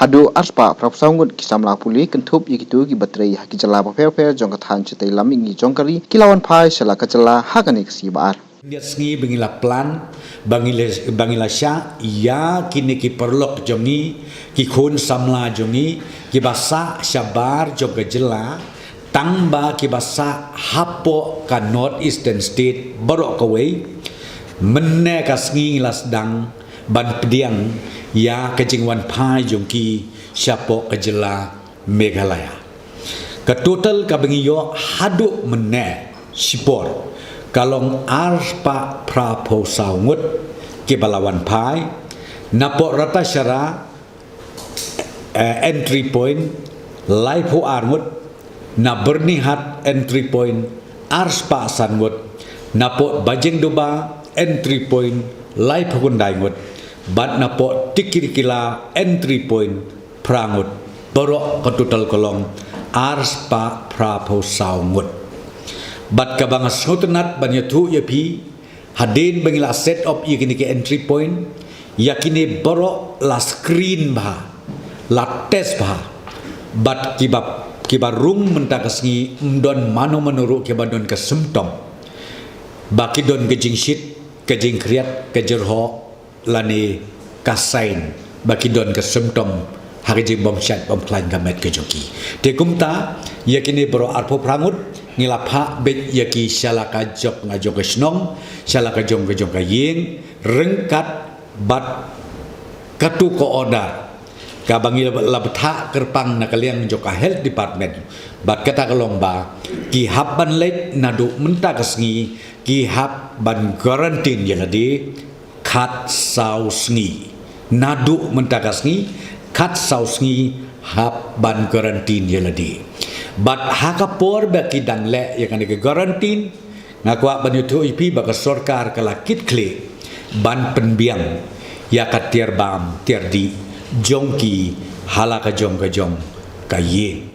hadu arspa prapsangut kisamla puli kentup yikitu ki batrei haki jala paper jong kathan chitai lamingi jongkari kilawan phai sala kajala hagani ksibar dia sengi bangila plan bangila sya ya kini ki perlok jongi ki khun samla jongi ki basa syabar joga jela tangba ki basa hapo ka north eastern state borok kawai menne ka sengi ngilas dang ban pediang ya kejingwan phai jongki syapo ka jela Meghalaya ka total ka bangiyo hadu menne sipor kalong arspa prapo saungut ke balawan pai napok rata syara entry point live ho armut na bernihat entry point arspa sangut napok bajeng doba entry point live hundai ngut bat napok tikirikila entry point prangut borok ke total kolong arspa prapo saungut bat kabang sotenat banyatu yapi hadin bangila set up yakini ke entry point yakini borok la screen bah la test bah bat kibab rung mentakasngi mdon mano menurut kibadon ke symptom baki don kejing shit kejing kriat kejerho lani kasain baki don ke symptom hari jing bom chat bom plan gamet kejoki dekumta yakini boro arpo prangut ngilapha bet yaki syalaka jok ngajok kesnong syalaka jong kejong kaying rengkat bat katu ko order ka bangi labtha kerpang nakaliang joka health department bat kata kalomba ki habban let nadu menta kasngi ki hab ban garantin yaladi khat sausngi nadu menta kasngi khat sausngi hab ban garantin yaladi bat hakapor baki dangle yang ada garantin ngakwa banyutu ipi baka sorkar kala kitkle ban penbiang ya katiar bam tiar di jongki halaka jong ka ye